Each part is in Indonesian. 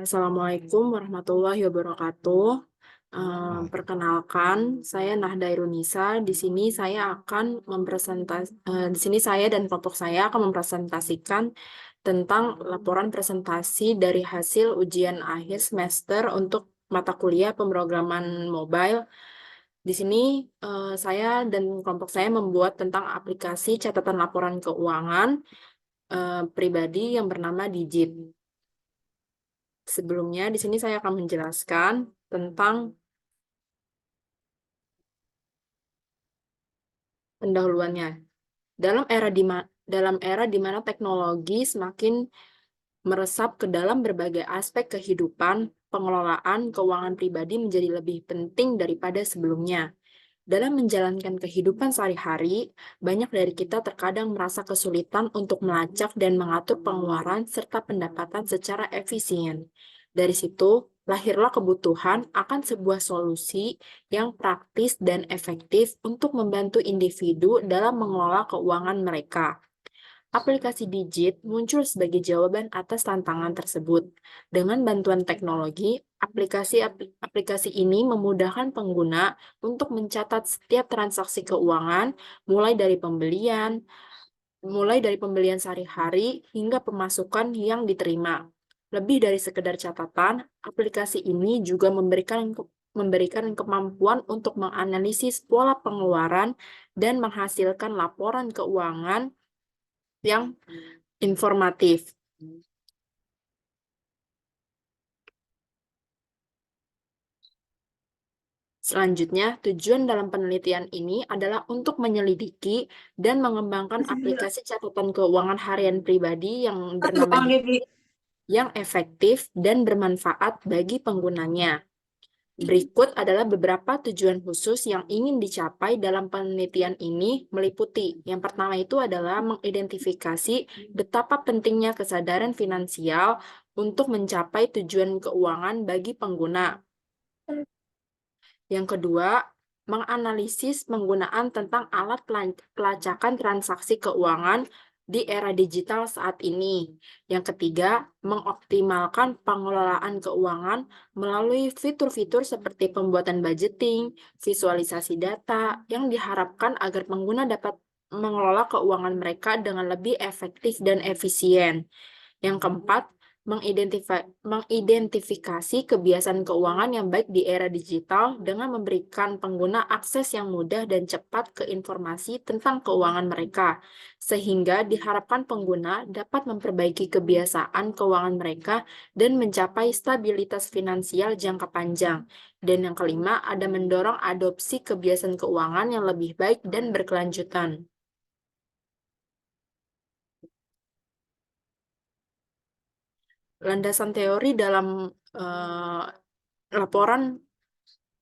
Assalamualaikum warahmatullahi wabarakatuh. Perkenalkan, saya Nahda Irunisa. Di sini saya dan kelompok saya akan mempresentasikan tentang laporan presentasi dari hasil ujian akhir semester untuk mata kuliah pemrograman mobile. Di sini saya dan kelompok saya membuat tentang aplikasi catatan laporan keuangan pribadi yang bernama Digit. Sebelumnya, di sini saya akan menjelaskan tentang pendahuluannya. Dalam era di mana teknologi semakin meresap ke dalam berbagai aspek kehidupan, pengelolaan keuangan pribadi menjadi lebih penting daripada sebelumnya. Dalam menjalankan kehidupan sehari-hari, banyak dari kita terkadang merasa kesulitan untuk melacak dan mengatur pengeluaran serta pendapatan secara efisien. Dari situ, lahirlah kebutuhan akan sebuah solusi yang praktis dan efektif untuk membantu individu dalam mengelola keuangan mereka. Aplikasi Digit muncul sebagai jawaban atas tantangan tersebut. Dengan bantuan teknologi, aplikasi ini memudahkan pengguna untuk mencatat setiap transaksi keuangan, mulai dari pembelian sehari-hari hingga pemasukan yang diterima. Lebih dari sekedar catatan, aplikasi ini juga memberikan kemampuan untuk menganalisis pola pengeluaran dan menghasilkan laporan keuangan yang informatif. Selanjutnya, tujuan dalam penelitian ini adalah untuk menyelidiki dan mengembangkan aplikasi catatan keuangan harian pribadi yang bernama Digit yang efektif dan bermanfaat bagi penggunanya. Berikut adalah beberapa tujuan khusus yang ingin dicapai dalam penelitian ini meliputi. Yang pertama itu adalah mengidentifikasi betapa pentingnya kesadaran finansial untuk mencapai tujuan keuangan bagi pengguna. Yang kedua, menganalisis penggunaan tentang alat pelacakan transaksi keuangan di era digital saat ini. Yang ketiga, mengoptimalkan pengelolaan keuangan melalui fitur-fitur seperti pembuatan budgeting, visualisasi data, yang diharapkan agar pengguna dapat mengelola keuangan mereka dengan lebih efektif dan efisien. Yang keempat, mengidentifikasi kebiasaan keuangan yang baik di era digital dengan memberikan pengguna akses yang mudah dan cepat ke informasi tentang keuangan mereka, sehingga diharapkan pengguna dapat memperbaiki kebiasaan keuangan mereka dan mencapai stabilitas finansial jangka panjang. Dan yang kelima, ada mendorong adopsi kebiasaan keuangan yang lebih baik dan berkelanjutan. Landasan teori dalam laporan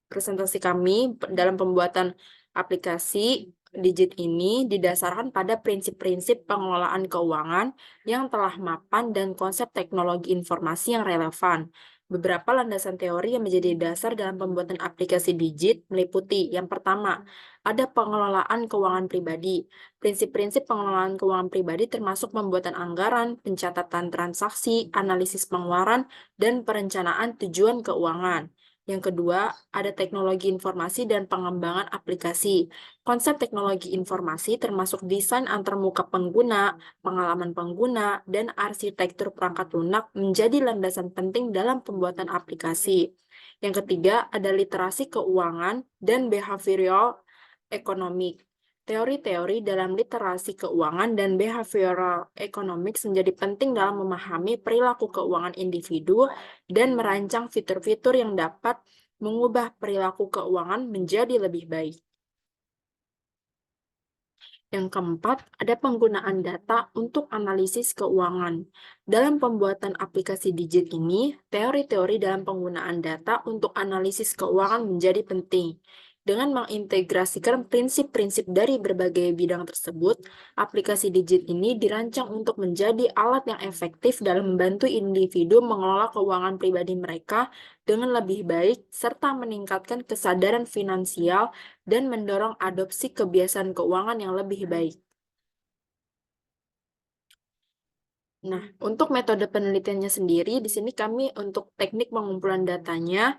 presentasi kami dalam pembuatan aplikasi Digit ini didasarkan pada prinsip-prinsip pengelolaan keuangan yang telah mapan dan konsep teknologi informasi yang relevan. Beberapa landasan teori yang menjadi dasar dalam pembuatan aplikasi Digit meliputi yang pertama, ada pengelolaan keuangan pribadi. Prinsip-prinsip pengelolaan keuangan pribadi termasuk pembuatan anggaran, pencatatan transaksi, analisis pengeluaran, dan perencanaan tujuan keuangan. Yang kedua, ada teknologi informasi dan pengembangan aplikasi. Konsep teknologi informasi termasuk desain antarmuka pengguna, pengalaman pengguna, dan arsitektur perangkat lunak menjadi landasan penting dalam pembuatan aplikasi. Yang ketiga, ada literasi keuangan dan behavioral economic. Teori-teori dalam literasi keuangan dan behavioral economics menjadi penting dalam memahami perilaku keuangan individu dan merancang fitur-fitur yang dapat mengubah perilaku keuangan menjadi lebih baik. Yang keempat, ada penggunaan data untuk analisis keuangan. Dalam pembuatan aplikasi Digit ini, teori-teori dalam penggunaan data untuk analisis keuangan menjadi penting. Dengan mengintegrasikan prinsip-prinsip dari berbagai bidang tersebut, aplikasi Digit ini dirancang untuk menjadi alat yang efektif dalam membantu individu mengelola keuangan pribadi mereka dengan lebih baik, serta meningkatkan kesadaran finansial dan mendorong adopsi kebiasaan keuangan yang lebih baik. Nah, untuk metode penelitiannya sendiri, di sini kami untuk teknik pengumpulan datanya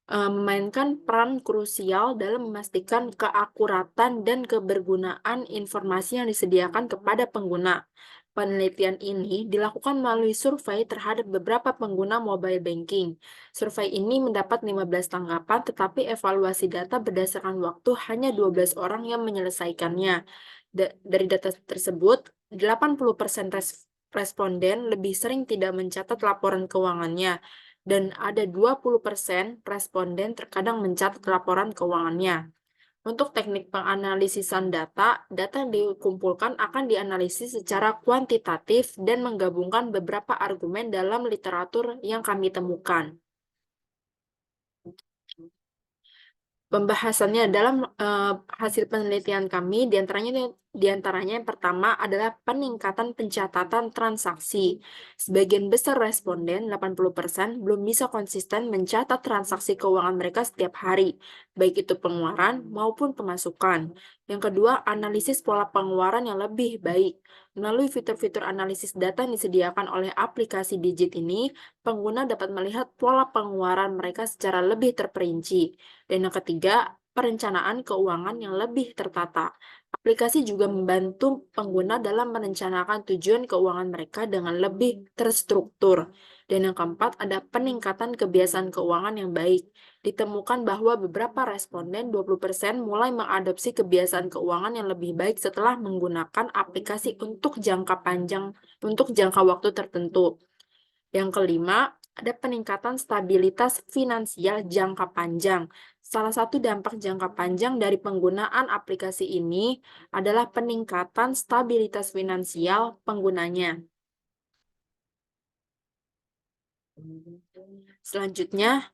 memainkan peran krusial dalam memastikan keakuratan dan kebergunaan informasi yang disediakan kepada pengguna. Penelitian ini dilakukan melalui survei terhadap beberapa pengguna mobile banking. Survei ini mendapat 15 tanggapan, tetapi evaluasi data berdasarkan waktu hanya 12 orang yang menyelesaikannya. Dari data tersebut, 80% responden lebih sering tidak mencatat laporan keuangannya, dan ada 20% responden terkadang mencatat laporan keuangannya. Untuk teknik penganalisisan data, data yang dikumpulkan akan dianalisis secara kuantitatif dan menggabungkan beberapa argumen dalam literatur yang kami temukan. Pembahasannya dalam hasil penelitian kami, diantaranya yang pertama adalah peningkatan pencatatan transaksi. Sebagian besar responden, 80%, belum bisa konsisten mencatat transaksi keuangan mereka setiap hari, baik itu pengeluaran maupun pemasukan. Yang kedua, analisis pola pengeluaran yang lebih baik. Melalui fitur-fitur analisis data yang disediakan oleh aplikasi Digit ini, pengguna dapat melihat pola pengeluaran mereka secara lebih terperinci. Dan yang ketiga, perencanaan keuangan yang lebih tertata. Aplikasi juga membantu pengguna dalam merencanakan tujuan keuangan mereka dengan lebih terstruktur. Dan yang keempat, ada peningkatan kebiasaan keuangan yang baik. Ditemukan bahwa beberapa responden, 20%, mulai mengadopsi kebiasaan keuangan yang lebih baik setelah menggunakan aplikasi untuk jangka waktu tertentu. Yang kelima, ada peningkatan stabilitas finansial jangka panjang. Salah satu dampak jangka panjang dari penggunaan aplikasi ini adalah peningkatan stabilitas finansial penggunanya. Selanjutnya,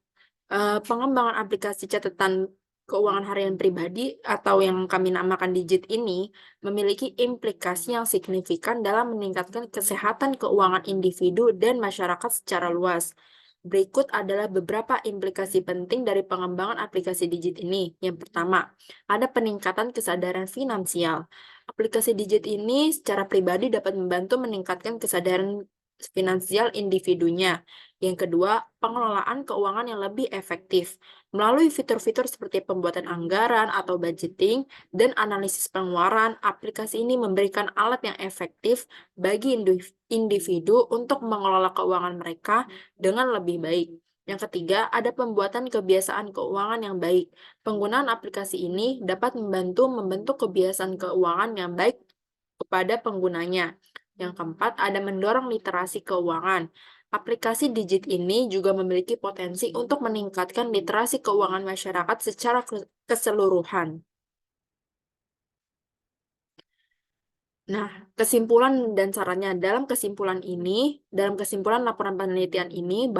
pengembangan aplikasi catatan keuangan harian pribadi atau yang kami namakan Digit ini memiliki implikasi yang signifikan dalam meningkatkan kesehatan keuangan individu dan masyarakat secara luas. Berikut adalah beberapa implikasi penting dari pengembangan aplikasi Digit ini. Yang pertama, ada peningkatan kesadaran finansial. Aplikasi Digit ini secara pribadi dapat membantu meningkatkan kesadaran finansial individunya. Yang kedua, pengelolaan keuangan yang lebih efektif. Melalui fitur-fitur seperti pembuatan anggaran atau budgeting dan analisis pengeluaran, aplikasi ini memberikan alat yang efektif bagi individu untuk mengelola keuangan mereka dengan lebih baik. Yang ketiga, ada pembuatan kebiasaan keuangan yang baik. Penggunaan aplikasi ini dapat membantu membentuk kebiasaan keuangan yang baik kepada penggunanya. Yang keempat, ada mendorong literasi keuangan. Aplikasi Digit ini juga memiliki potensi untuk meningkatkan literasi keuangan masyarakat secara keseluruhan. Nah, kesimpulan dan sarannya dalam kesimpulan laporan penelitian ini,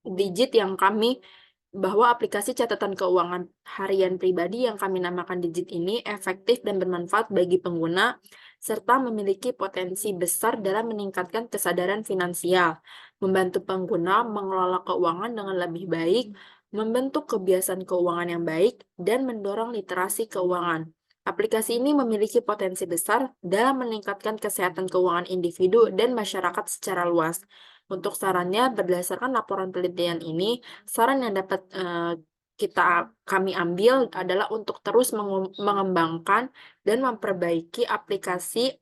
Digit yang kami bahwa aplikasi catatan keuangan harian pribadi yang kami namakan Digit ini efektif dan bermanfaat bagi pengguna, serta memiliki potensi besar dalam meningkatkan kesadaran finansial, membantu pengguna mengelola keuangan dengan lebih baik, membentuk kebiasaan keuangan yang baik, dan mendorong literasi keuangan. Aplikasi ini memiliki potensi besar dalam meningkatkan kesehatan keuangan individu dan masyarakat secara luas. Untuk sarannya, berdasarkan laporan penelitian ini, saran yang dapat kami ambil adalah untuk terus mengembangkan dan memperbaiki aplikasi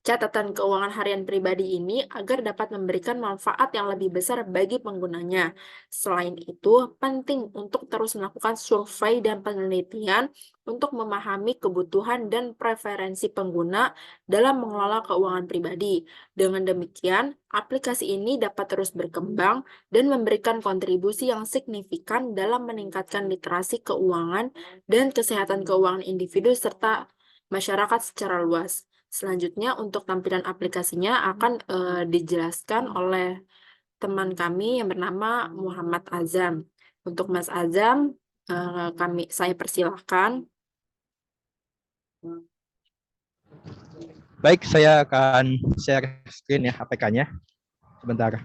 catatan keuangan harian pribadi ini agar dapat memberikan manfaat yang lebih besar bagi penggunanya. Selain itu, penting untuk terus melakukan survei dan penelitian untuk memahami kebutuhan dan preferensi pengguna dalam mengelola keuangan pribadi. Dengan demikian, aplikasi ini dapat terus berkembang dan memberikan kontribusi yang signifikan dalam meningkatkan literasi keuangan dan kesehatan keuangan individu serta masyarakat secara luas. Selanjutnya, untuk tampilan aplikasinya akan dijelaskan oleh teman kami yang bernama Muhammad Azam. Untuk Mas Azam, saya persilahkan. Baik, saya akan share screen ya APK-nya. Sebentar.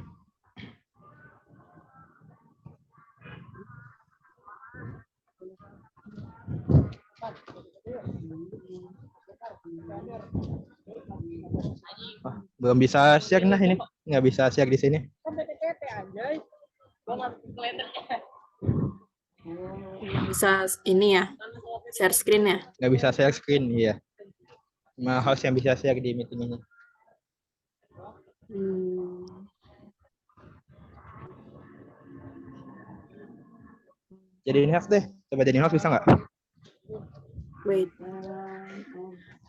Belum bisa share nah ini. Nggak bisa share di sini. Bisa ini ya, share screen ya. Nggak bisa share screen, iya. Cuma host yang bisa share di meeting ini. Hmm. Jadi ini host deh. Coba jadi host bisa nggak? Wait.